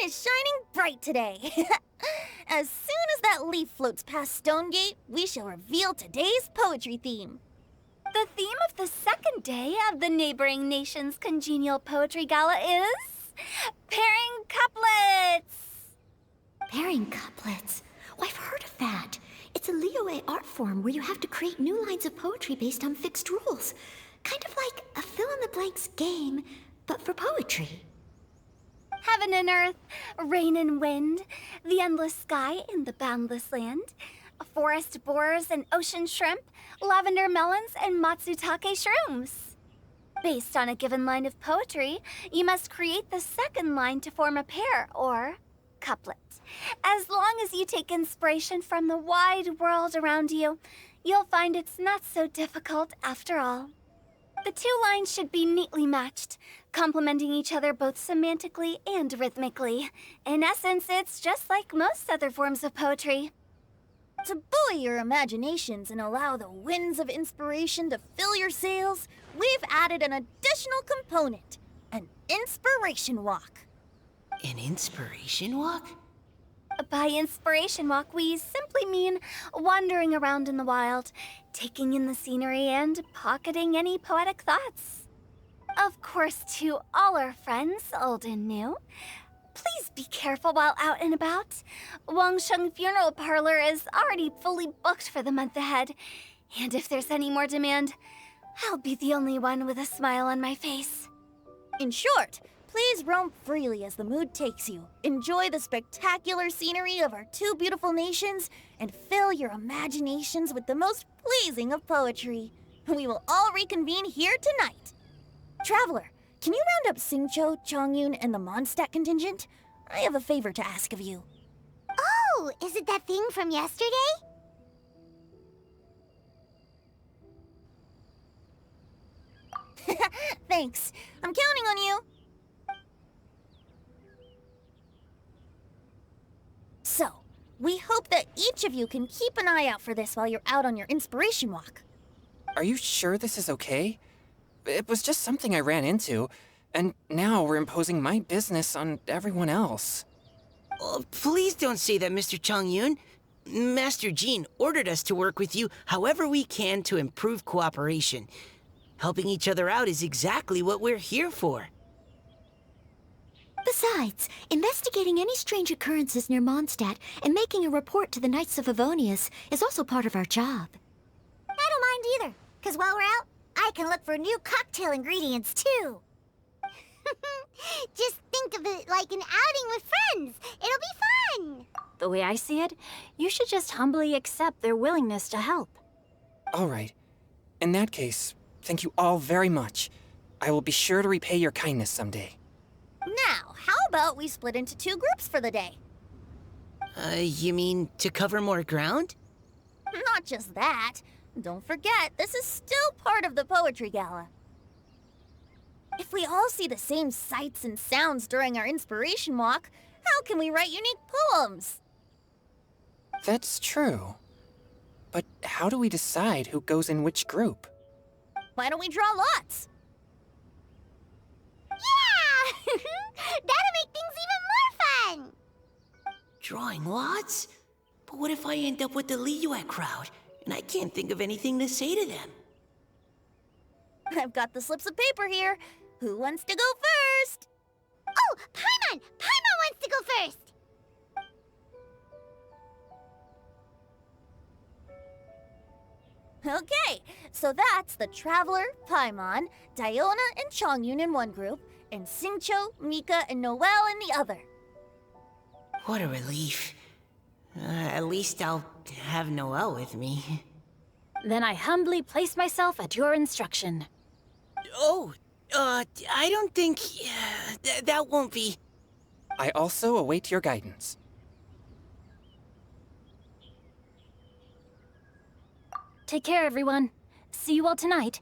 is shining bright today. As soon as that leaf floats past Stonegate, we shall reveal today's poetry theme. The theme of the second day of the neighboring nation's congenial poetry gala is pairing couplets. Pairing couplets? Oh, I've heard of that. It's a Liyue art form where you have to create new lines of poetry based on fixed rules. Kind of like a fill-in-the-blanks game, but for poetry. Heaven and earth, rain and wind, the endless sky and the boundless land, forest borers and ocean shrimp, lavender melons and matsutake shrooms. Based on a given line of poetry, you must create the second line to form a pair, or couplet. As long as you take inspiration from the wide world around you, you'll find it's not so difficult after all. The two lines should be neatly matched, complementing each other both semantically and rhythmically. In essence, it's just like most other forms of poetry. To buoy your imaginations and allow the winds of inspiration to fill your sails, we've added an additional component, an inspiration walk. An inspiration walk? By inspiration walk, we simply mean wandering around in the wild, taking in the scenery and pocketing any poetic thoughts. Of course, to all our friends, old and new, please be careful while out and about. Wangsheng Funeral Parlor is already fully booked for the month ahead, and if there's any more demand, I'll be the only one with a smile on my face. In short, please roam freely as the mood takes you. Enjoy the spectacular scenery of our two beautiful nations and fill your imaginations with the most pleasing of poetry. We will all reconvene here tonight. Traveler, can you round up Xingqiu, Chongyun, and the Mondstadt contingent? I have a favor to ask of you. Oh, is it that thing from yesterday? Thanks. I'm counting on you. So, we hope that each of you can keep an eye out for this while you're out on your inspiration walk. Are you sure this is okay? It was just something I ran into, and now we're imposing my business on everyone else. Oh, please don't say that, Mr. Chongyun. Master Jean ordered us to work with you however we can to improve cooperation. Helping each other out is exactly what we're here for. Besides, investigating any strange occurrences near Mondstadt and making a report to the Knights of Favonius is also part of our job. I don't mind either, because while we're out, I can look for new cocktail ingredients too. Just think of it like an outing with friends. It'll be fun. The way I see it, you should just humbly accept their willingness to help. All right. In that case, thank you all very much. I will be sure to repay your kindness someday. Now, how about we split into two groups for the day? You mean to cover more ground? Not just that. Don't forget, this is still part of the Poetry Gala. If we all see the same sights and sounds during our inspiration walk, how can we write unique poems? That's true. But how do we decide who goes in which group? Why don't we draw lots? Yeah! That'll make things even more fun! Drawing lots? But what if I end up with the Liyue crowd, and I can't think of anything to say to them? I've got the slips of paper here. Who wants to go first? Oh, Paimon! Paimon wants to go first! Okay, so that's the Traveler, Paimon, Diona, and Chongyun in one group, and Xingqiu, Mika, and Noelle in the other. What a relief. At least I'll have Noelle with me. Then I humbly place myself at your instruction. Oh, I don't think... that won't be... I also await your guidance. Take care, everyone. See you all tonight.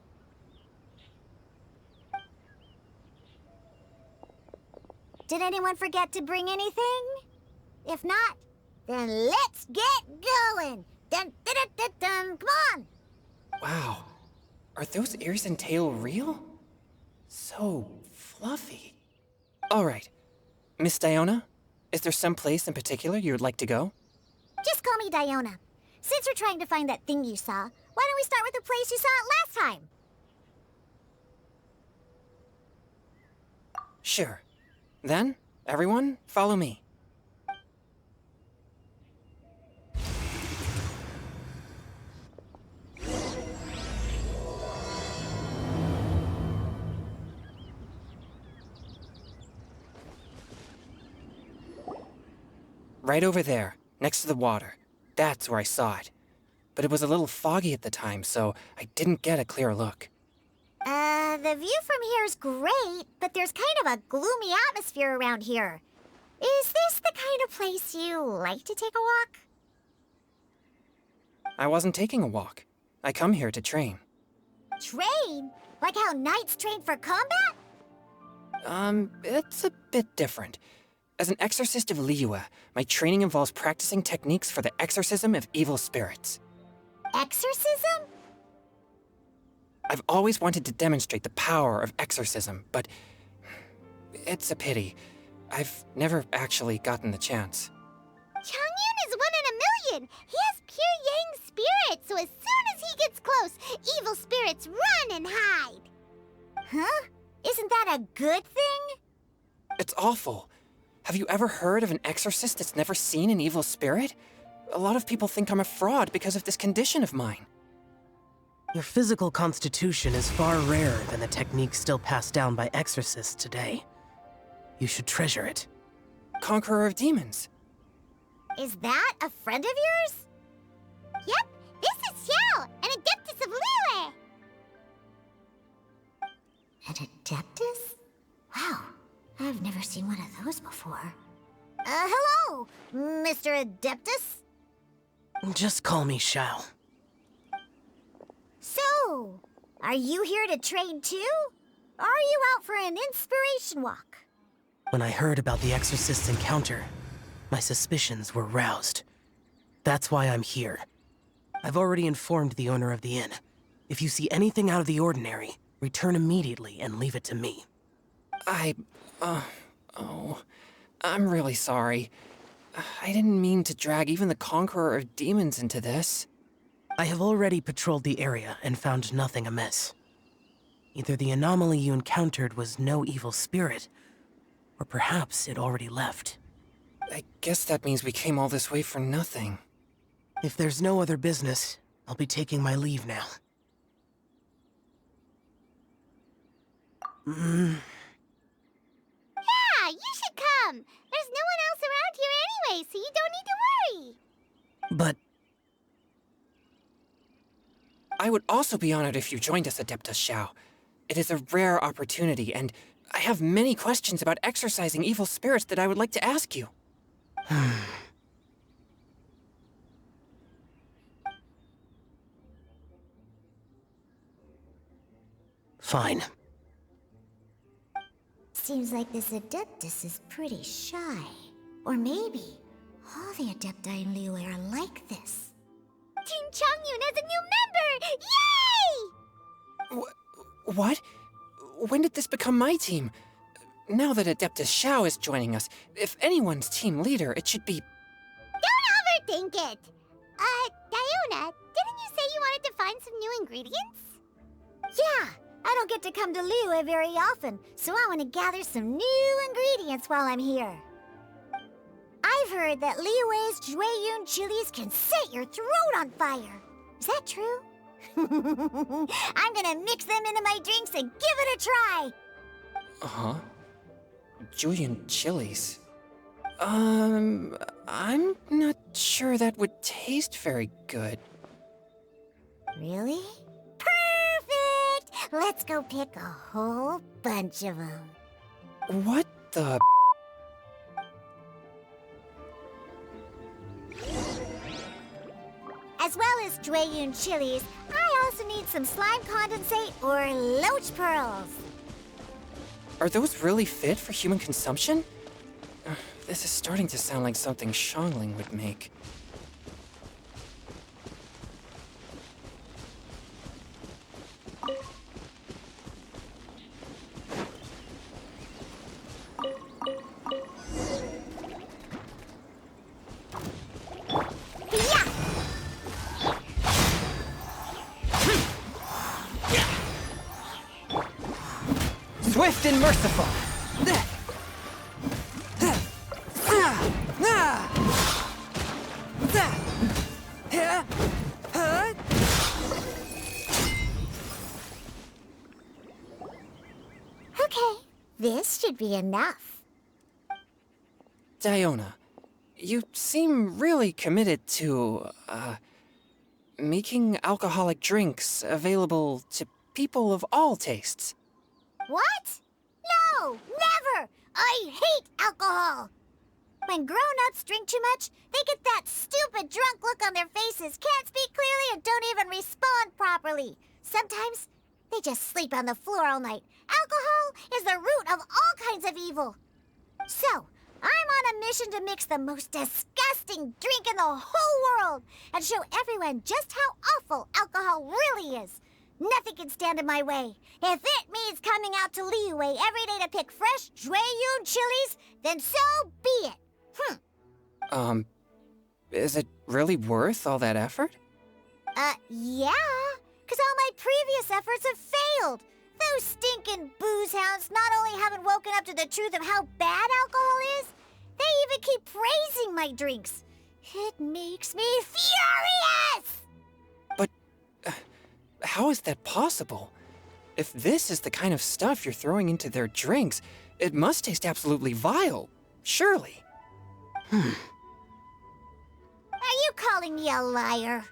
Did anyone forget to bring anything? If not, then let's get going! Dun, dun, dun, dun, dun. Come on! Wow. Are those ears and tail real? So fluffy. All right. Miss Diona, Is there some place in particular you would like to go? Just call me Diona. Since we're trying to find that thing you saw, why don't we start with the place you saw it last time? Sure. Then, everyone, follow me. Right over there, next to the water. That's where I saw it. But it was a little foggy at the time, so I didn't get a clear look. The view from here is great, but there's kind of a gloomy atmosphere around here. Is this the kind of place you like to take a walk? I wasn't taking a walk. I come here to train. Train? Like how knights train for combat? It's a bit different. As an exorcist of Liyue, my training involves practicing techniques for the exorcism of evil spirits. Exorcism? I've always wanted to demonstrate the power of exorcism, but it's a pity. I've never actually gotten the chance. Chongyun is 1 in a million. He has pure yang spirit, so as soon as he gets close, evil spirits run and hide. Huh? Isn't that a good thing? It's awful. Have you ever heard of an exorcist that's never seen an evil spirit? A lot of people think I'm a fraud because of this condition of mine. Your physical constitution is far rarer than the techniques still passed down by exorcists today. You should treasure it. Conqueror of demons. Is that a friend of yours? Yep, this is Xiao, an adeptus of Liyue. An adeptus? Wow, I've never seen one of those before. Hello, Mr. Adeptus? Just call me Xiao. So, are you here to train too? Or are you out for an inspiration walk? When I heard about the exorcist's encounter, my suspicions were roused. That's why I'm here. I've already informed the owner of the inn. If you see anything out of the ordinary, return immediately and leave it to me. I'm really sorry. I didn't mean to drag even the Conqueror of Demons into this. I have already patrolled the area and found nothing amiss. Either the anomaly you encountered was no evil spirit, or perhaps it already left. I guess that means we came all this way for nothing. If there's no other business, I'll be taking my leave now. Yeah, you should come. There's no one else around here anyway, so you don't need to worry. But I would also be honored if you joined us, Adeptus Xiao. It is a rare opportunity, and I have many questions about exorcising evil spirits that I would like to ask you. fine. Seems like this Adeptus is pretty shy. Or maybe all the Adepti in Liyue are like this. Team Chongyun has a new member! Yay! What? When did this become my team? Now that Adeptus Xiao is joining us, if anyone's team leader, it should be... Don't overthink it! Diona, didn't you say you wanted to find some new ingredients? Yeah, I don't get to come to Liyue very often, so I want to gather some new ingredients while I'm here. I've heard that Liyue's Jueyun chilies can set your throat on fire. Is that true? I'm gonna mix them into my drinks and give it a try. Uh-huh. Julian chilies. I'm not sure that would taste very good. Really? Perfect! Let's go pick a whole bunch of them. What the... As well as Jueyun chilies, I also need some slime condensate or loach pearls. Are those really fit for human consumption? This is starting to sound like something Xiangling would make. swift and merciful. Okay, this should be enough. Diona, you seem really committed to, making alcoholic drinks available to people of all tastes. What? No, never! I hate alcohol! When grown-ups drink too much, they get that stupid drunk look on their faces, can't speak clearly, and don't even respond properly. Sometimes, they just sleep on the floor all night. Alcohol is the root of all kinds of evil. So, I'm on a mission to mix the most disgusting drink in the whole world and show everyone just how awful alcohol really is. Nothing can stand in my way. If it means coming out to Liyue every day to pick fresh Jueyun chilies, then so be it. Is it really worth all that effort? Yeah. 'Cause all my previous efforts have failed. Those stinking booze hounds not only haven't woken up to the truth of how bad alcohol is, they even keep praising my drinks. It makes me furious! But how is that possible? If this is the kind of stuff you're throwing into their drinks, it must taste absolutely vile, surely. Are you calling me a liar?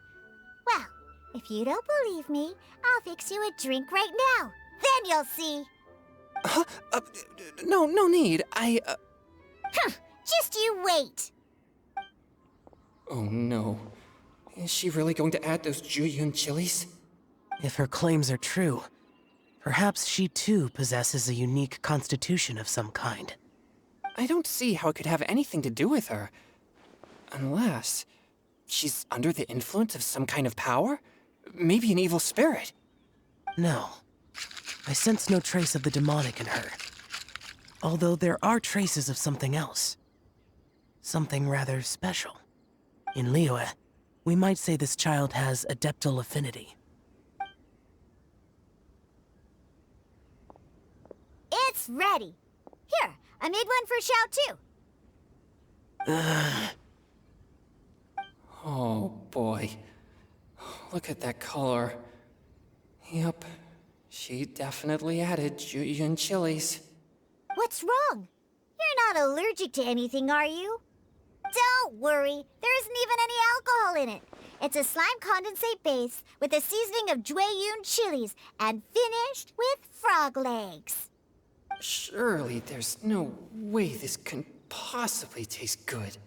Well, if you don't believe me, I'll fix you a drink right now. Then you'll see. No need. Just you wait. Oh no. Is she really going to add those Jueyun chilies? If her claims are true, perhaps she too possesses a unique constitution of some kind. I don't see how it could have anything to do with her. Unless she's under the influence of some kind of power? Maybe an evil spirit. No. I sense no trace of the demonic in her. Although there are traces of something else. Something rather special. In Liyue, we might say this child has adeptal affinity. It's ready. Here, I made one for Xiao too. Oh boy. Look at that color. Yep. She definitely added Jueyun chilies. What's wrong? You're not allergic to anything, are you? Don't worry, there isn't even any alcohol in it. It's a slime condensate base with a seasoning of Jueyun chilies and finished with frog legs. Surely there's no way this can possibly taste good.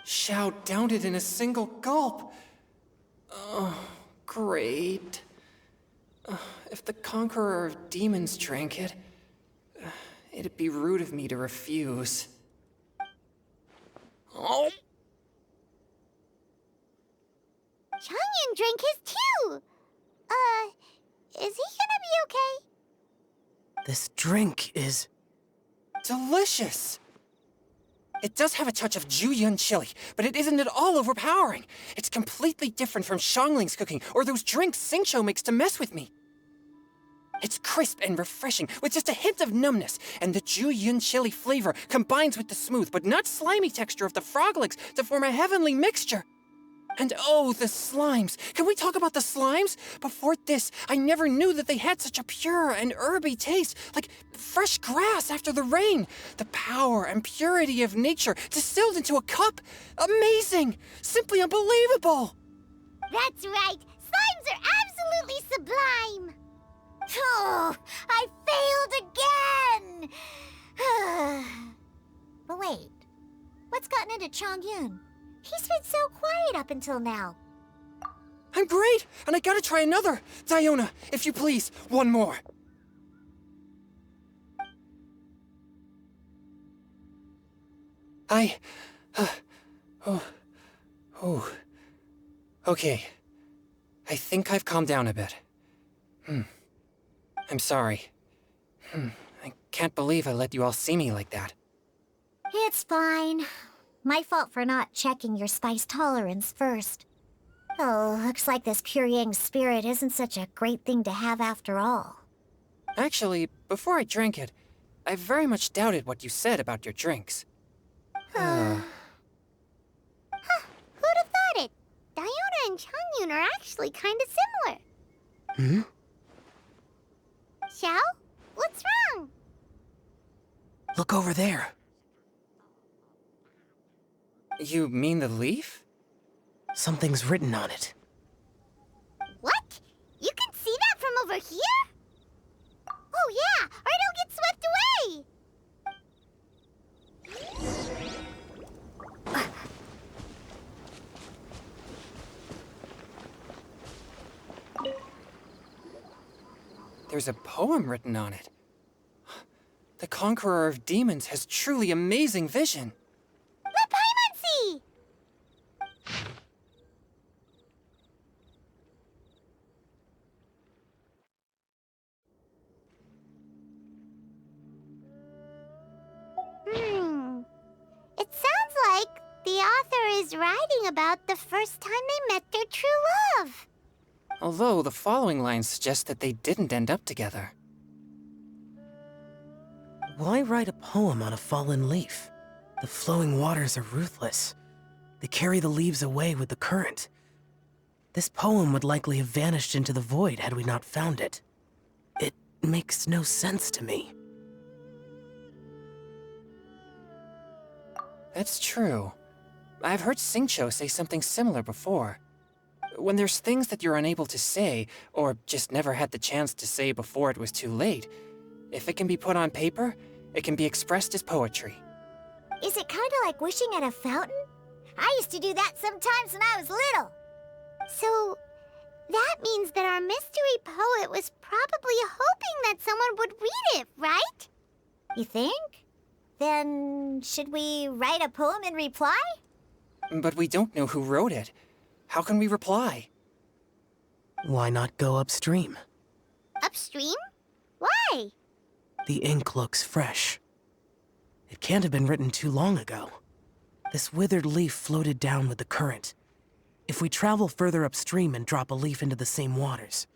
Xiao downed it in a single gulp. Oh, great. If the Conqueror of Demons drank it, it'd be rude of me to refuse. Oh! Changyan drank his too! Is he gonna be okay? This drink is... delicious! It does have a touch of Jueyun chili, but it isn't at all overpowering. It's completely different from Xiangling's cooking or those drinks Xingqiu makes to mess with me. It's crisp and refreshing, with just a hint of numbness, and the Jueyun chili flavor combines with the smooth but not slimy texture of the frog legs to form a heavenly mixture. And oh, the slimes! Can we talk about the slimes? Before this, I never knew that they had such a pure and herby taste, like fresh grass after the rain. The power and purity of nature distilled into a cup. Amazing! Simply unbelievable! That's right, slimes are absolutely sublime! Oh, I failed again! But wait, what's gotten into Chongyun? He's been so quiet up until now. I'm great, and I gotta try another. Diona, if you please, one more. Okay. I think I've calmed down a bit. I'm sorry. I can't believe I let you all see me like that. It's fine. My fault for not checking your spice tolerance first. Oh, looks like this pure yang spirit isn't such a great thing to have after all. Actually, before I drank it, I very much doubted what you said about your drinks. Who'd have thought it? Diona and Changyun are actually kinda similar. Hmm? Xiao? What's wrong? Look over there. You mean the leaf? Something's written on it. What? You can see that from over here? Oh yeah, or it'll get swept away! There's a poem written on it. The Conqueror of Demons has truly amazing vision. Let Paimon see! It sounds like the author is writing about the first time they met their true love. Although the following lines suggest that they didn't end up together. Why write a poem on a fallen leaf? The flowing waters are ruthless. They carry the leaves away with the current. This poem would likely have vanished into the void had we not found it. It makes no sense to me. That's true. I've heard Xingqiu say something similar before. When there's things that you're unable to say, or just never had the chance to say before it was too late, if it can be put on paper, it can be expressed as poetry. Is it kinda like wishing at a fountain? I used to do that sometimes when I was little. So, that means that our mystery poet was probably hoping that someone would read it, right? You think? Then, should we write a poem in reply? But we don't know who wrote it. How can we reply? Why not go upstream? Upstream? Why? The ink looks fresh. It can't have been written too long ago. This withered leaf floated down with the current. If we travel further upstream and drop a leaf into the same waters,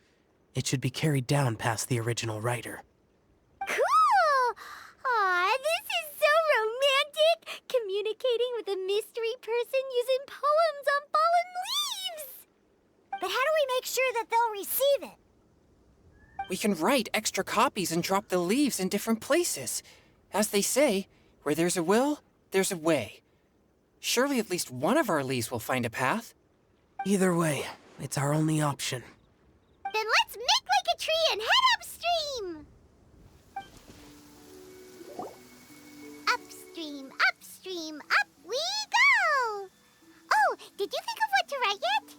it should be carried down past the original writer. Cool! Aw, this is so romantic! Communicating with a mystery person using poems on fallen leaves! But how do we make sure that they'll receive it? We can write extra copies and drop the leaves in different places. As they say, where there's a will, there's a way. Surely at least one of our leaves will find a path. Either way, it's our only option. Then let's make like a tree and head upstream! Upstream, upstream, up we go! Oh, did you think of what to write yet?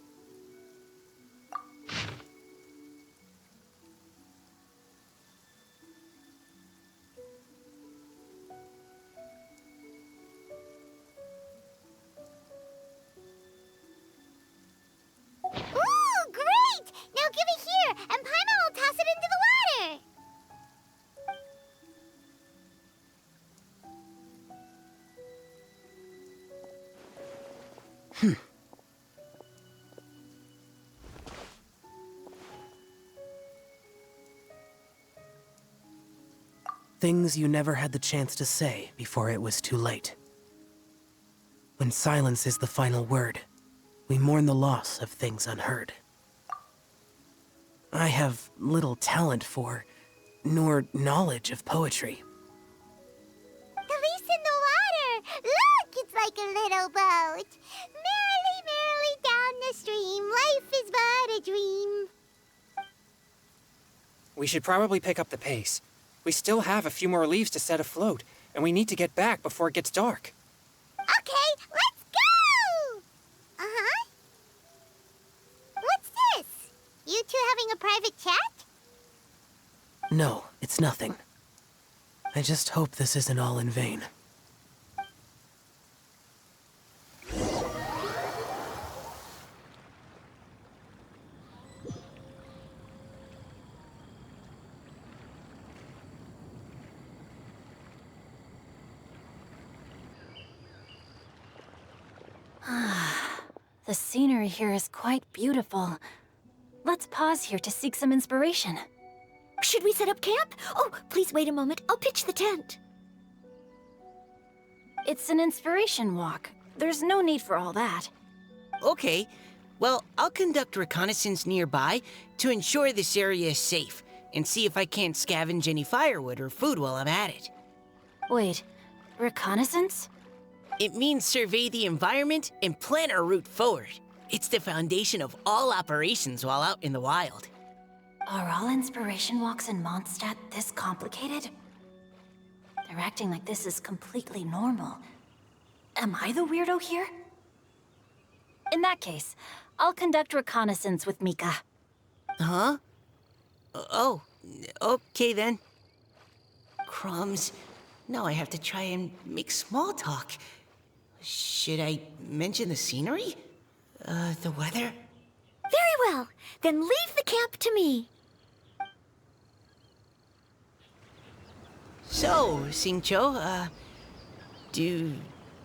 Ooh, great! Now give it here, and Paimon will toss it into the water! Things you never had the chance to say before it was too late. When silence is the final word, we mourn the loss of things unheard. I have little talent for, nor knowledge of poetry. The leaf's in the water! Look, it's like a little boat! Merrily, merrily down the stream, life is but a dream. We should probably pick up the pace. We still have a few more leaves to set afloat, and we need to get back before it gets dark. Okay, let's go! Uh-huh. What's this? You two having a private chat? No, it's nothing. I just hope this isn't all in vain. The scenery here is quite beautiful. Let's pause here to seek some inspiration. Should we set up camp? Oh, please wait a moment. I'll pitch the tent. It's an inspiration walk. There's no need for all that. Okay, well, I'll conduct reconnaissance nearby to ensure this area is safe, and see if I can't scavenge any firewood or food while I'm at it. Wait, reconnaissance? It means survey the environment and plan our route forward. It's the foundation of all operations while out in the wild. Are all inspiration walks in Mondstadt this complicated? They're acting like this is completely normal. Am I the weirdo here? In that case, I'll conduct reconnaissance with Mika. Huh? Oh, okay then. Crumbs. Now I have to try and make small talk. Should I mention the scenery? The weather? Very well. Then leave the camp to me. So, Xingqiu, do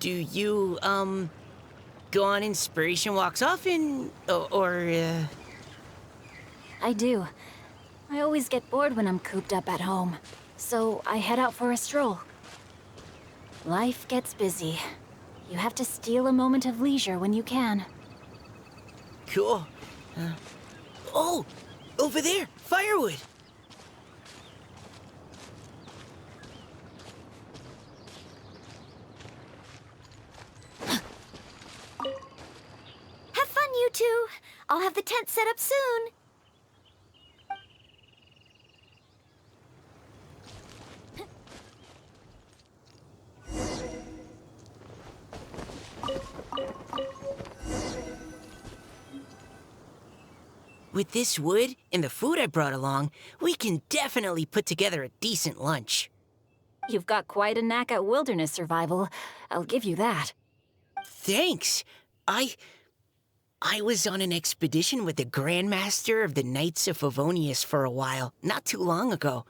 you, go on inspiration walks often, or? I do. I always get bored when I'm cooped up at home, so I head out for a stroll. Life gets busy. You have to steal a moment of leisure when you can. Cool. Oh, over there, firewood. Have fun, you two. I'll have the tent set up soon. With this wood and the food I brought along, we can definitely put together a decent lunch. You've got quite a knack at wilderness survival. I'll give you that. Thanks. I was on an expedition with the Grandmaster of the Knights of Favonius for a while, not too long ago.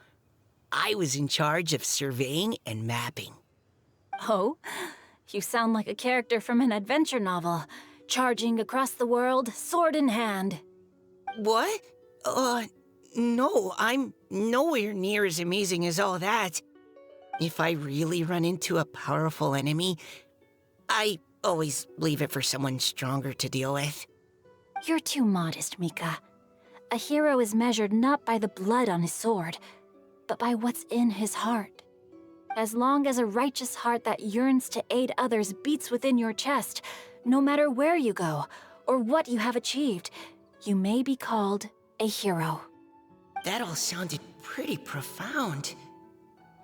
I was in charge of surveying and mapping. Oh? You sound like a character from an adventure novel. Charging across the world, sword in hand. What? No, I'm nowhere near as amazing as all that. If I really run into a powerful enemy, I always leave it for someone stronger to deal with. You're too modest, Mika. A hero is measured not by the blood on his sword, but by what's in his heart. As long as a righteous heart that yearns to aid others beats within your chest, no matter where you go or what you have achieved, you may be called a hero. That all sounded pretty profound.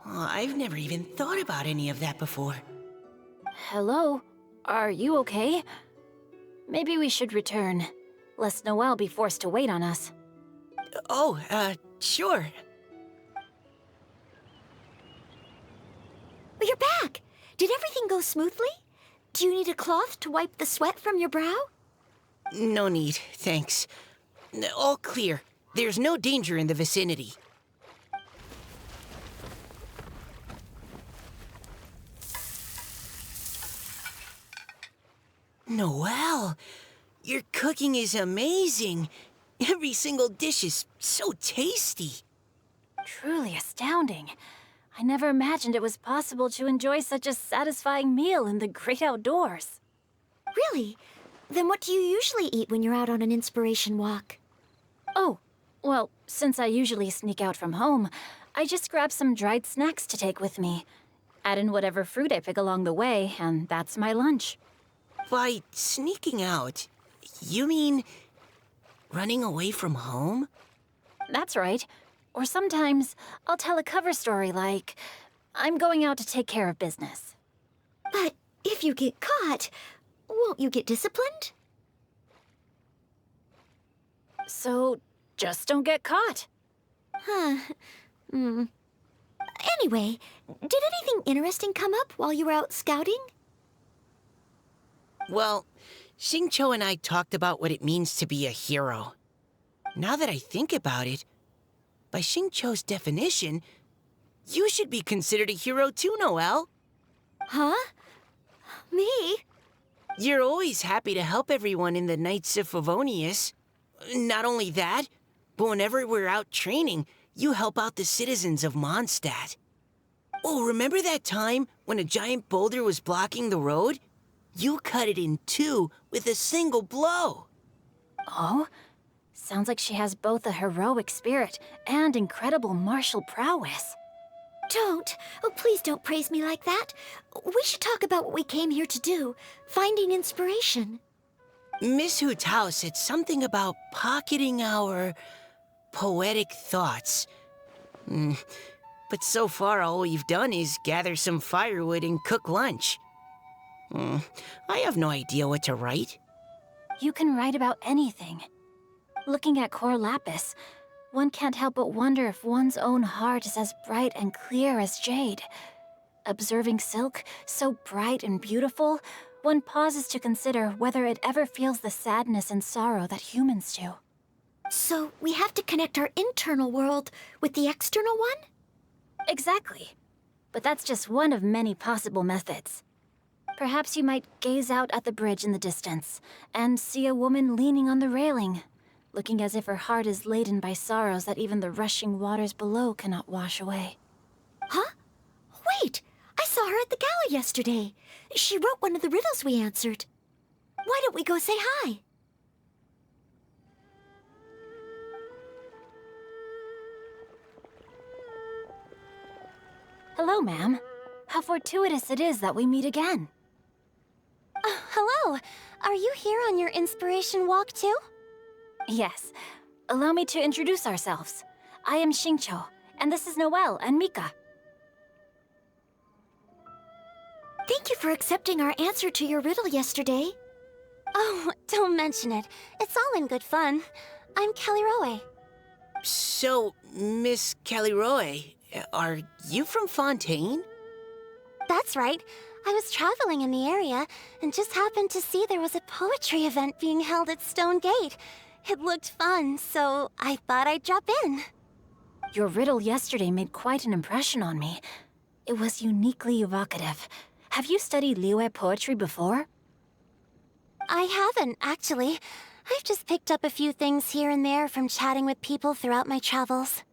Oh, I've never even thought about any of that before. Hello? Are you okay? Maybe we should return, lest Noelle be forced to wait on us. Oh, sure. You're back. Did everything go smoothly? Do you need a cloth to wipe the sweat from your brow? No need, thanks. All clear. There's no danger in the vicinity. Noelle, your cooking is amazing. Every single dish is so tasty. Truly astounding. I never imagined it was possible to enjoy such a satisfying meal in the great outdoors. Really? Then what do you usually eat when you're out on an inspiration walk? Oh, well, since I usually sneak out from home, I just grab some dried snacks to take with me. Add in whatever fruit I pick along the way, and that's my lunch. By sneaking out, you mean running away from home? That's right. Or sometimes I'll tell a cover story like, I'm going out to take care of business. But if you get caught, won't you get disciplined? So just don't get caught. Anyway, did anything interesting come up while you were out scouting? Well, Xingqiu and I talked about what it means to be a hero. Now that I think about it, by Xingqiu's definition, you should be considered a hero too, Noelle. Huh? Me? You're always happy to help everyone in the Knights of Favonius. Not only that, but whenever we're out training, you help out the citizens of Mondstadt. Oh, remember that time when a giant boulder was blocking the road? You cut it in two with a single blow. Oh? Sounds like she has both a heroic spirit and incredible martial prowess. Don't. Oh, please don't praise me like that. We should talk about what we came here to do. Finding inspiration. Miss Hu Tao said something about pocketing our poetic thoughts. But so far, all we've done is gather some firewood and cook lunch. I have no idea what to write. You can write about anything. Looking at Cor Lapis, one can't help but wonder if one's own heart is as bright and clear as jade. Observing silk, so bright and beautiful, one pauses to consider whether it ever feels the sadness and sorrow that humans do. So we have to connect our internal world with the external one? Exactly. But that's just one of many possible methods. Perhaps you might gaze out at the bridge in the distance and see a woman leaning on the railing, looking as if her heart is laden by sorrows that even the rushing waters below cannot wash away. Huh? Wait! I saw her at the gala yesterday. She wrote one of the riddles we answered. Why don't we go say hi? Hello, ma'am. How fortuitous it is that we meet again. Hello. Are you here on your inspiration walk too? Yes. Allow me to introduce ourselves. I am Xingqiu, and this is Noelle and Mika. Thank you for accepting our answer to your riddle yesterday. Oh, don't mention it. It's all in good fun. I'm Kelly Roe. So, Miss Caliroe, are you from Fontaine? That's right. I was traveling in the area and just happened to see there was a poetry event being held at Stone Gate. It looked fun, so I thought I'd drop in. Your riddle yesterday made quite an impression on me. It was uniquely evocative. Have you studied Liyue poetry before? I haven't, actually. I've just picked up a few things here and there from chatting with people throughout my travels.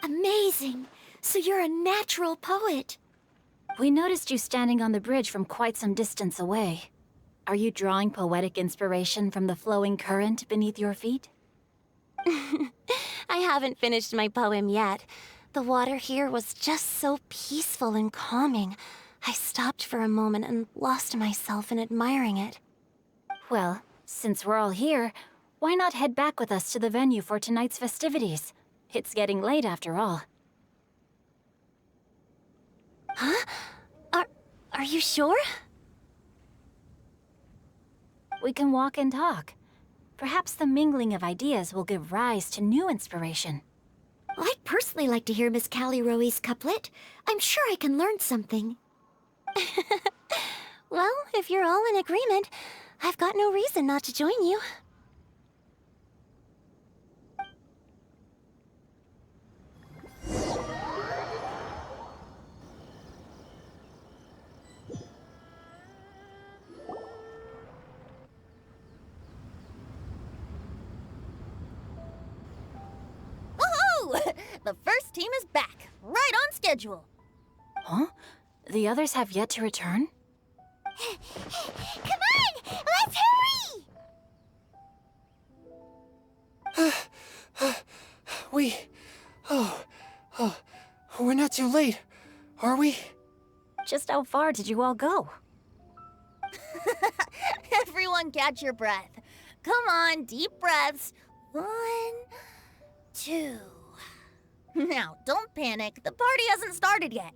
Amazing! So you're a natural poet. We noticed you standing on the bridge from quite some distance away. Are you drawing poetic inspiration from the flowing current beneath your feet? I haven't finished my poem yet. The water here was just so peaceful and calming. I stopped for a moment and lost myself in admiring it. Well, since we're all here, why not head back with us to the venue for tonight's festivities? It's getting late after all. Huh? Are you sure? We can walk and talk. Perhaps the mingling of ideas will give rise to new inspiration. I'd personally like to hear Miss Callie Roe's couplet. I'm sure I can learn something. Well, if you're all in agreement, I've got no reason not to join you. Woohoo! The first team is back, right on schedule. Huh? The others have yet to return? Come on! Let's hurry! We're not too late, are we? Just how far did you all go? Everyone catch your breath. Come on, deep breaths. 1, 2. Now, don't panic. The party hasn't started yet.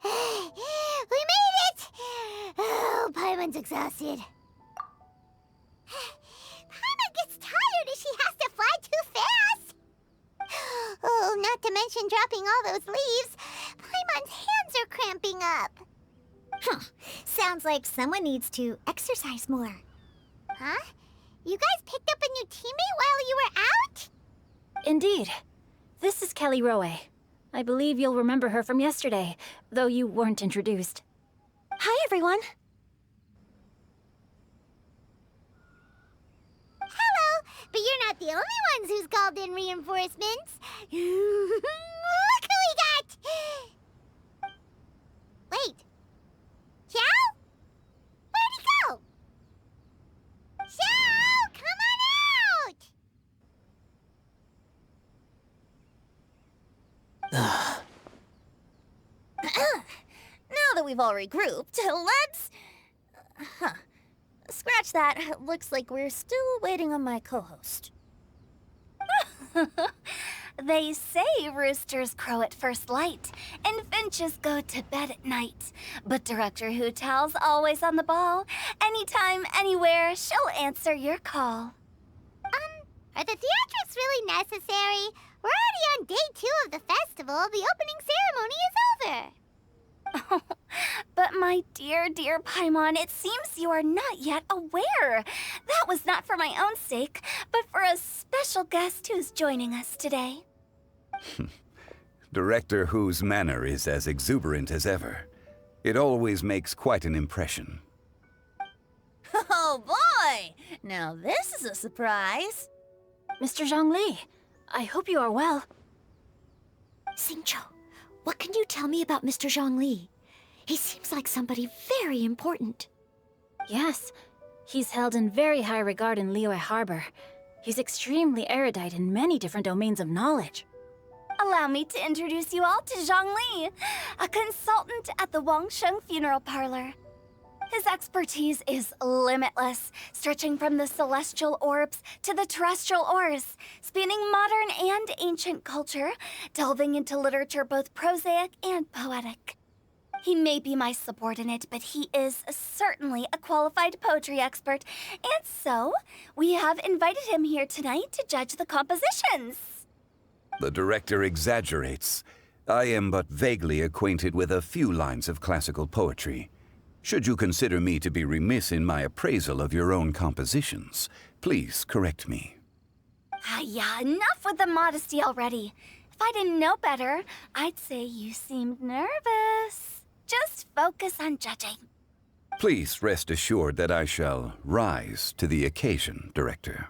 We made it! Oh, Paimon's exhausted. Paimon gets tired if she has to fly too fast. Oh, not to mention dropping all those leaves. Paimon's hands are cramping up. Sounds like someone needs to exercise more. Huh? You guys picked up a new teammate while you were out? Indeed. This is Kelly Roe. I believe you'll remember her from yesterday, though you weren't introduced. Hi, everyone. but you're not the only ones who's called in reinforcements. Look who we got! Wait. Xiao? Where'd he go? Xiao, come on out! Now that we've all regrouped, let's... Scratch that. Looks like we're still waiting on my co-host. They say roosters crow at first light, and finches go to bed at night. But Director Hu Tao's always on the ball. Anytime, anywhere, she'll answer your call. Are the theatrics really necessary? We're already on day 2 of the festival. The opening ceremony is over. But my dear, dear Paimon, it seems you are not yet aware. That was not for my own sake, but for a special guest who's joining us today. Director Hu's manner is as exuberant as ever. It always makes quite an impression. Oh boy! Now this is a surprise. Mr. Zhongli, I hope you are well. Xingqiu, what can you tell me about Mr. Zhongli? He seems like somebody very important. Yes, he's held in very high regard in Liyue Harbor. He's extremely erudite in many different domains of knowledge. Allow me to introduce you all to Zhang Li, a consultant at the Wangsheng Funeral Parlor. His expertise is limitless, stretching from the celestial orbs to the terrestrial ores, spanning modern and ancient culture, delving into literature both prosaic and poetic. He may be my subordinate, but he is certainly a qualified poetry expert, and so we have invited him here tonight to judge the compositions. The director exaggerates. I am but vaguely acquainted with a few lines of classical poetry. Should you consider me to be remiss in my appraisal of your own compositions, please correct me. Yeah, enough with the modesty already. If I didn't know better, I'd say you seemed nervous. Just focus on judging. Please rest assured that I shall rise to the occasion, Director.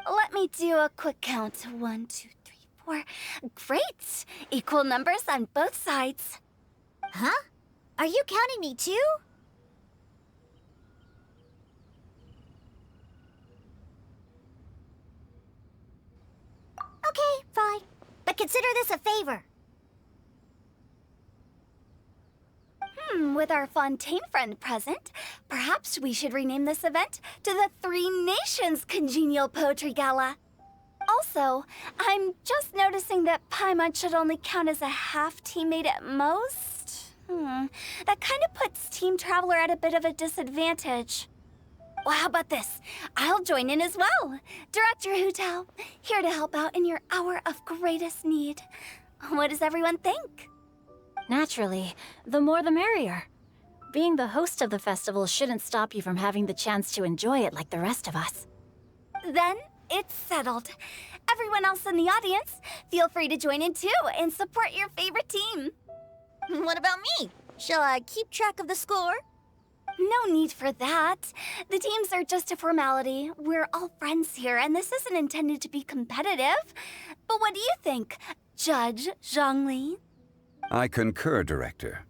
Let me do a quick count. 1, 2, 3, 4. Great! Equal numbers on both sides. Huh? Are you counting me too? Okay, fine. But consider this a favor. With our Fontaine friend present, perhaps we should rename this event to the Three Nations Congenial Poetry Gala. Also, I'm just noticing that Paimon should only count as a half teammate at most. That kind of puts Team Traveler at a bit of a disadvantage. Well, how about this? I'll join in as well. Director Hu Tao, here to help out in your hour of greatest need. What does everyone think? Naturally, the more the merrier. Being the host of the festival shouldn't stop you from having the chance to enjoy it like the rest of us. Then it's settled. Everyone else in the audience, feel free to join in too and support your favorite team. What about me? Shall I keep track of the score? No need for that. The teams are just a formality. We're all friends here, and this isn't intended to be competitive. But what do you think, Judge Zhongli? I concur, Director.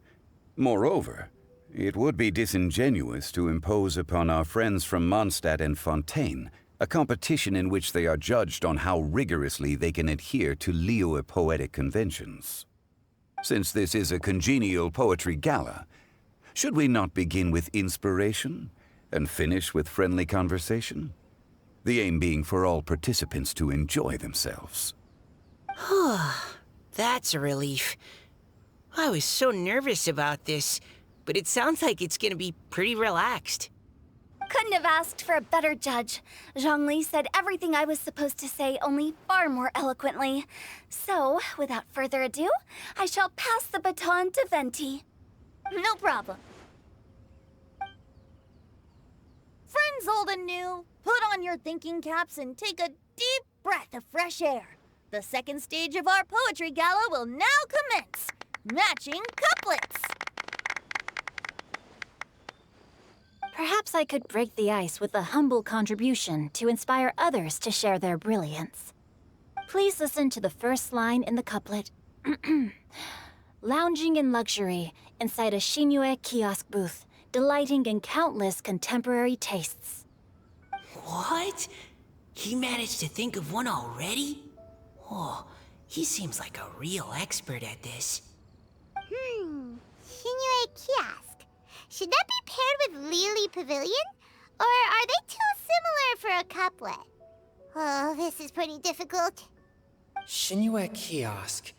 Moreover, it would be disingenuous to impose upon our friends from Mondstadt and Fontaine a competition in which they are judged on how rigorously they can adhere to Liyue poetic conventions. Since this is a congenial poetry gala, should we not begin with inspiration and finish with friendly conversation? The aim being for all participants to enjoy themselves. That's a relief. I was so nervous about this, but it sounds like it's gonna be pretty relaxed. Couldn't have asked for a better judge. Zhongli said everything I was supposed to say, only far more eloquently. So, without further ado, I shall pass the baton to Venti. No problem. Friends old and new, put on your thinking caps and take a deep breath of fresh air. The second stage of our poetry gala will now commence. Matching couplets. Perhaps Perhaps I could break the ice with a humble contribution to inspire others to share their brilliance. Please listen to the first line in the couplet. Lounging in luxury inside a Shinue kiosk booth, delighting in countless contemporary tastes. What? He managed to think of one already? Oh, he seems like a real expert at this. Shinue Kiosk. Should that be paired with Lily Pavilion? Or are they too similar for a couplet? Oh, this is pretty difficult. Shinue Kiosk.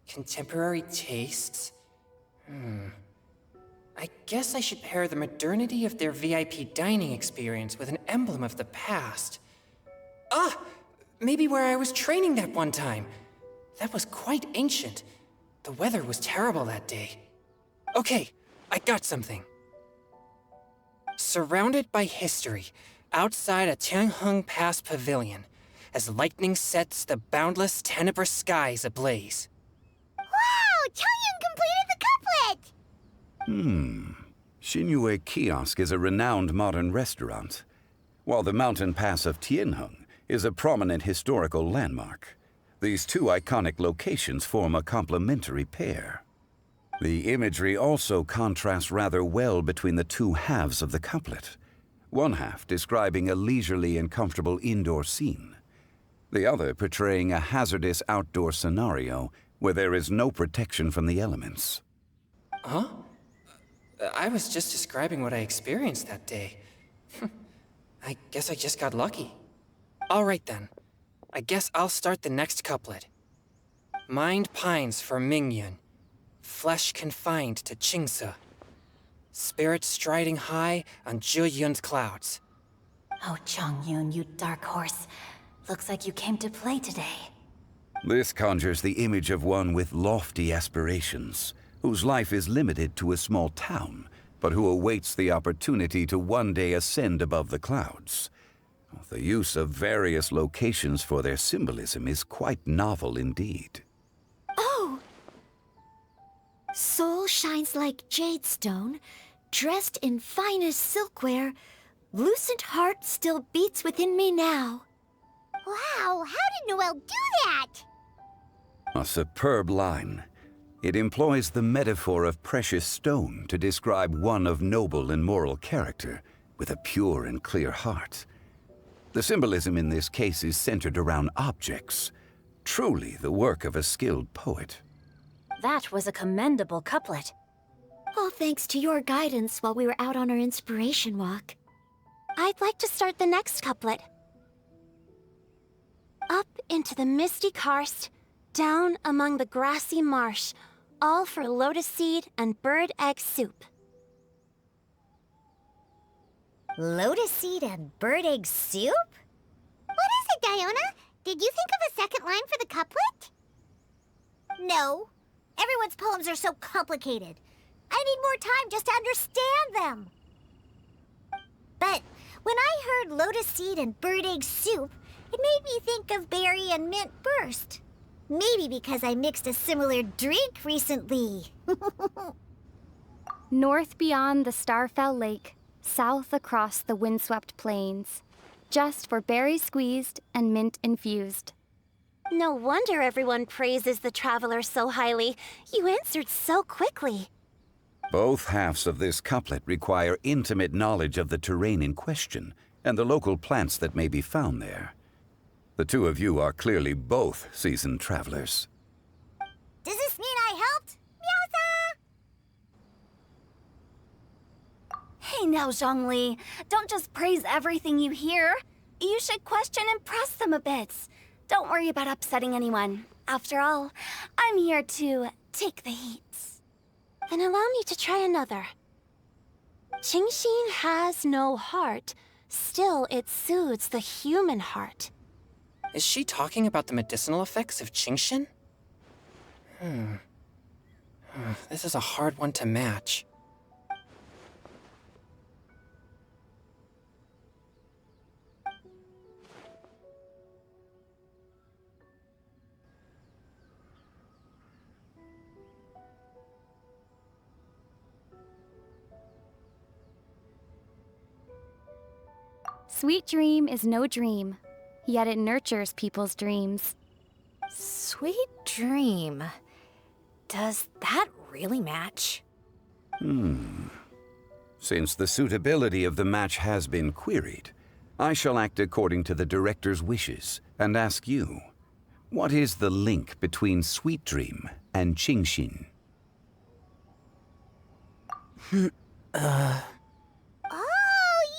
Contemporary tastes? I guess I should pair the modernity of their VIP dining experience with an emblem of the past. Ah! Maybe where I was training that one time. That was quite ancient. The weather was terrible that day. Okay, I got something. Surrounded by history, outside a Tianheng Pass pavilion, as lightning sets the boundless tenebrous skies ablaze. Wow! Chongyun completed the couplet! Shinue Kiosk is a renowned modern restaurant, while the mountain pass of Tianheng is a prominent historical landmark. These two iconic locations form a complementary pair. The imagery also contrasts rather well between the two halves of the couplet, one half describing a leisurely and comfortable indoor scene, the other portraying a hazardous outdoor scenario where there is no protection from the elements. Huh? I was just describing what I experienced that day. I guess I just got lucky. All right then. I guess I'll start the next couplet. Mind pines for Mingyun, flesh confined to Qingse, spirit striding high on Zheyun's clouds. Oh, Chongyun, you dark horse. Looks like you came to play today. This conjures the image of one with lofty aspirations, whose life is limited to a small town, but who awaits the opportunity to one day ascend above the clouds. The use of various locations for their symbolism is quite novel indeed. Oh! Soul shines like jade stone, dressed in finest silkware. Lucent heart still beats within me now. Wow, how did Noelle do that? A superb line. It employs the metaphor of precious stone to describe one of noble and moral character, with a pure and clear heart. The symbolism in this case is centered around objects, truly the work of a skilled poet. That was a commendable couplet. All thanks to your guidance while we were out on our inspiration walk. I'd like to start the next couplet. Up into the misty karst, down among the grassy marsh, all for lotus seed and bird egg soup. Lotus seed and bird egg soup? What is it, Diona? Did you think of a second line for the couplet? No. Everyone's poems are so complicated. I need more time just to understand them. But when I heard lotus seed and bird egg soup, it made me think of berry and mint burst. Maybe because I mixed a similar drink recently. North beyond the Starfell Lake, south across the windswept plains, just for berry squeezed and mint infused. No wonder everyone praises the traveler so highly. You answered so quickly. Both halves of this couplet require intimate knowledge of the terrain in question and the local plants that may be found there. The two of you are clearly both seasoned travelers. Does this mean I helped? Meowsa! Hey now, Zhongli, don't just praise everything you hear. You should question and press them a bit. Don't worry about upsetting anyone. After all, I'm here to take the heat. Then allow me to try another. Qingxin has no heart. Still, it soothes the human heart. Is she talking about the medicinal effects of Qingxin? This is a hard one to match. Sweet dream is no dream, yet it nurtures people's dreams. Sweet dream. Does that really match? Since the suitability of the match has been queried, I shall act according to the director's wishes and ask you, what is the link between Sweet Dream and Genshin? Oh,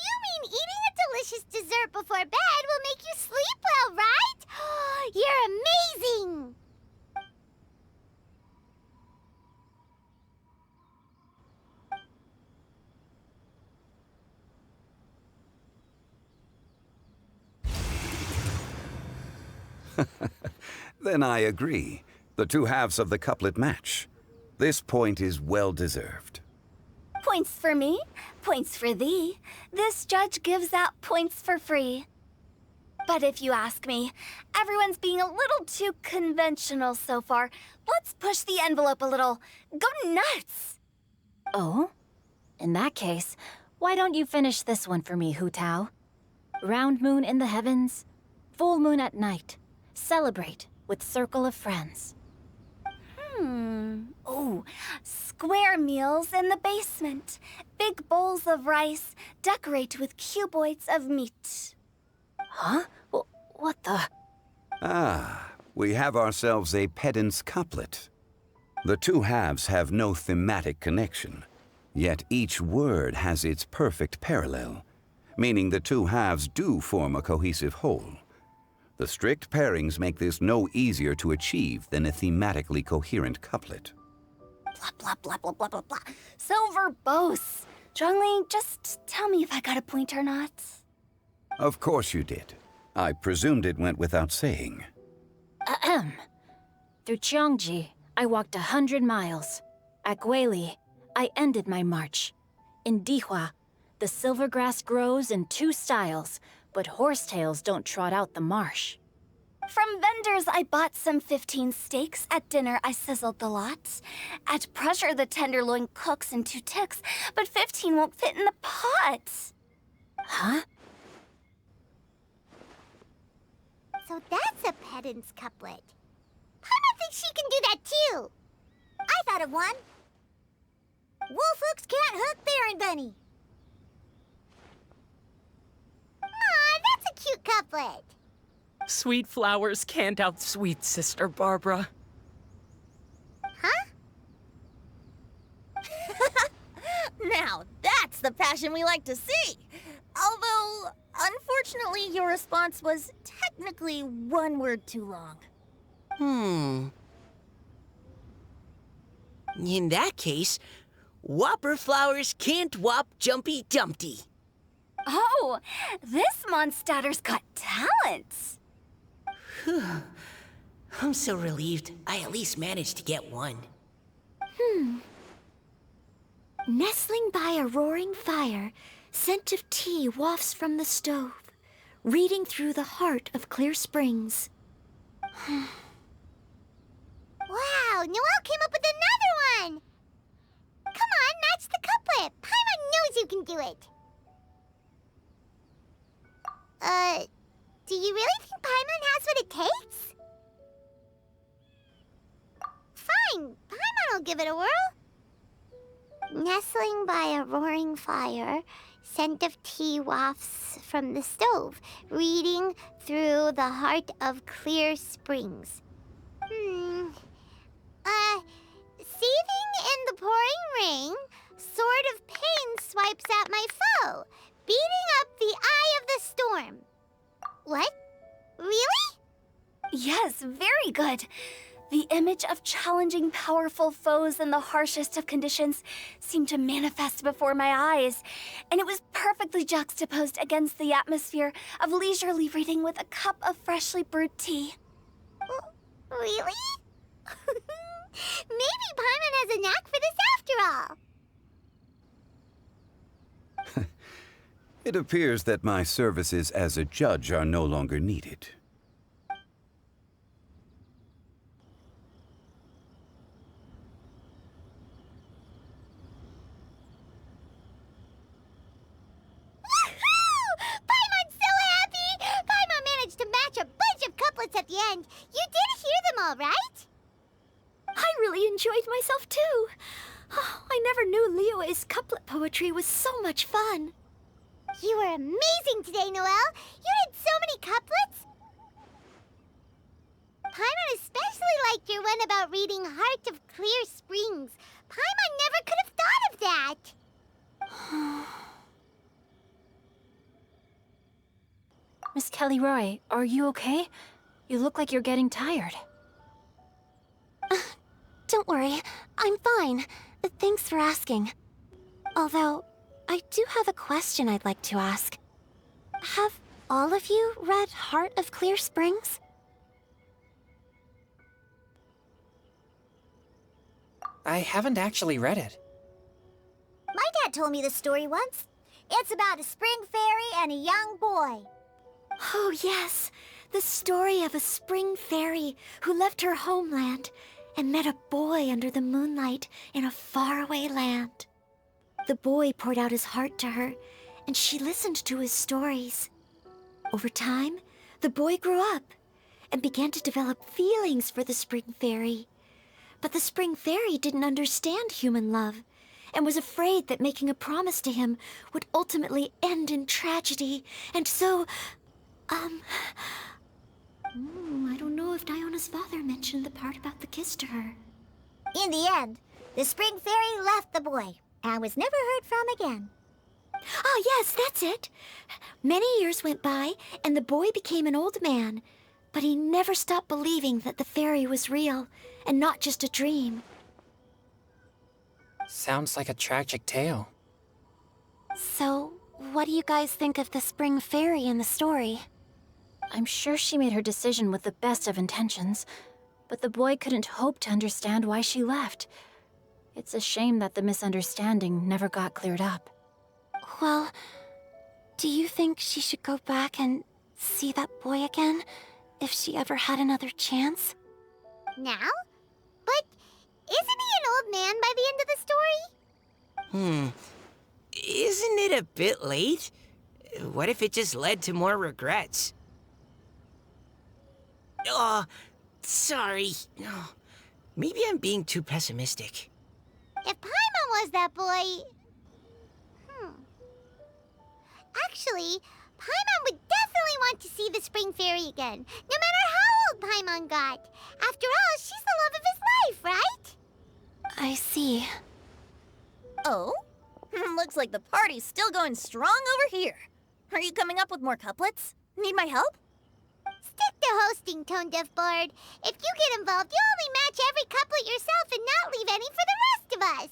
you mean eating a delicious dessert before bed will make you sleep well, right? You're amazing! Then I agree. The two halves of the couplet match. This point is well deserved. Points for me, points for thee. This judge gives out points for free. But if you ask me, everyone's being a little too conventional so far. Let's push the envelope a little. Go nuts! Oh? In that case, why don't you finish this one for me, Hu Tao? Round moon in the heavens, full moon at night. Celebrate with circle of friends. Oh, square meals in the basement. Big bowls of rice, decorate with cuboids of meat. Huh? What the? Ah, we have ourselves a pedant's couplet. The two halves have no thematic connection, yet each word has its perfect parallel, meaning the two halves do form a cohesive whole. The strict pairings make this no easier to achieve than a thematically coherent couplet. Blah, blah, blah, blah, blah, blah, blah. So verbose. Zhongli, just tell me if I got a point or not. Of course you did. I presumed it went without saying. Ahem. Through Cheongji, I walked 100 miles. At Guili, I ended my march. In Dihua, the silver grass grows in two styles, but horsetails don't trot out the marsh. From vendors, I bought some 15 steaks. At dinner, I sizzled the lot. At pressure, the tenderloin cooks in 2 ticks, but 15 won't fit in the pot. Huh? So that's a pedant's couplet. Paimon thinks she can do that too. I thought of one. Wolf hooks can't hook Baron Bunny. Aw, that's a cute couplet. Sweet flowers can't outsweet Sister Barbara. Huh? Now, that's the passion we like to see. Although, unfortunately, your response was technically one word too long. In that case, Whopper flowers can't whop Jumpy Dumpty. Oh, this monster's got talents. I'm so relieved I at least managed to get one. Nestling by a roaring fire, scent of tea wafts from the stove, reading through the heart of clear springs. Wow, Noelle came up with another one! Come on, match the couplet. Paimon knows you can do it. Do you really think Paimon has what it takes? Fine, Paimon will give it a whirl. Nestling by a roaring fire, scent of tea wafts from the stove, reading through the heart of clear springs. Seething in the pouring rain, sword of pain swipes at my foe, beating up the eye of the storm. What? Really? Yes, very good. The image of challenging powerful foes in the harshest of conditions seemed to manifest before my eyes, and it was perfectly juxtaposed against the atmosphere of leisurely reading with a cup of freshly brewed tea. Really? Maybe Paimon has a knack for this after all. It appears that my services as a judge are no longer needed. Woohoo! Paimon all right? I really enjoyed myself too. Oh, I never knew Liyue's couplet poetry was so much fun. You were amazing today, Noelle. You did so many couplets. Paimon especially liked your one about reading Heart of Clear Springs. Paimon never could have thought of that. Miss Kelly Roy, are you okay? You look like you're getting tired. Don't worry, I'm fine. Thanks for asking. Although, I do have a question I'd like to ask. Have all of you read Heart of Clear Springs? I haven't actually read it. My dad told me the story once. It's about a spring fairy and a young boy. Oh, yes. The story of a spring fairy who left her homeland and met a boy under the moonlight in a faraway land. The boy poured out his heart to her, and she listened to his stories. Over time, the boy grew up and began to develop feelings for the spring fairy. But the spring fairy didn't understand human love and was afraid that making a promise to him would ultimately end in tragedy. And so, I don't know if Diona's father mentioned the part about the kiss to her. In the end, the spring fairy left the boy and was never heard from again. Oh, yes, that's it. Many years went by, and the boy became an old man. But he never stopped believing that the fairy was real, and not just a dream. Sounds like a tragic tale. So, what do you guys think of the spring fairy in the story? I'm sure she made her decision with the best of intentions, but the boy couldn't hope to understand why she left. It's a shame that the misunderstanding never got cleared up. Well, do you think she should go back and see that boy again, if she ever had another chance? Now? But isn't he an old man by the end of the story? Isn't it a bit late? What if it just led to more regrets? Oh, sorry. Oh, maybe I'm being too pessimistic. If Paimon was that boy... Actually, Paimon would definitely want to see the spring fairy again, no matter how old Paimon got. After all, she's the love of his life, right? I see. Oh? Looks like the party's still going strong over here. Are you coming up with more couplets? Need my help? Stick to hosting, Tone Deaf Bard. If you get involved, you'll only match every couplet yourself and not leave any for the rest of us.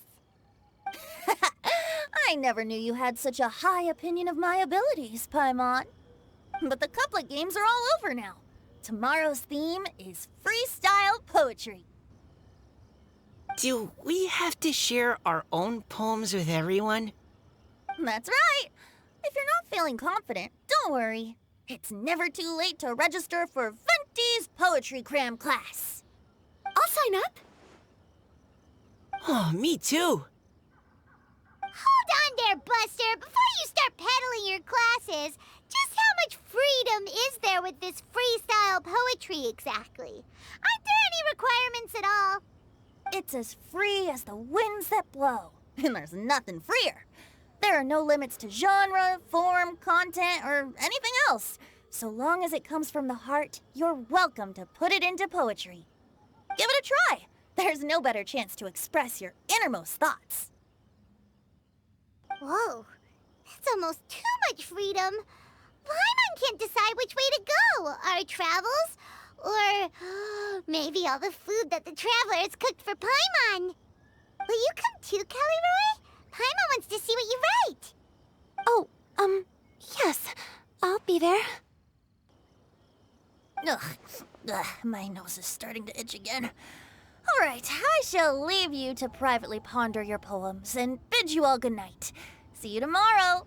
I never knew you had such a high opinion of my abilities, Paimon. But the couplet games are all over now. Tomorrow's theme is freestyle poetry. Do we have to share our own poems with everyone? That's right. If you're not feeling confident, don't worry. It's never too late to register for Venti's Poetry Cram class. I'll sign up. Oh, me too. Hold on there, Buster. Before you start peddling your classes, just how much freedom is there with this freestyle poetry exactly? Aren't there any requirements at all? It's as free as the winds that blow, and there's nothing freer. There are no limits to genre, form, content, or anything else. So long as it comes from the heart, you're welcome to put it into poetry. Give it a try. There's no better chance to express your innermost thoughts. Whoa, that's almost too much freedom. Paimon can't decide which way to go. Our travels, or maybe all the food that the travelers cooked for Paimon. Will you come too, Kelly Roy? Paimon wants to see what you write. Oh, yes. I'll be there. Ugh, my nose is starting to itch again. All right, I shall leave you to privately ponder your poems and bid you all good night. See you tomorrow.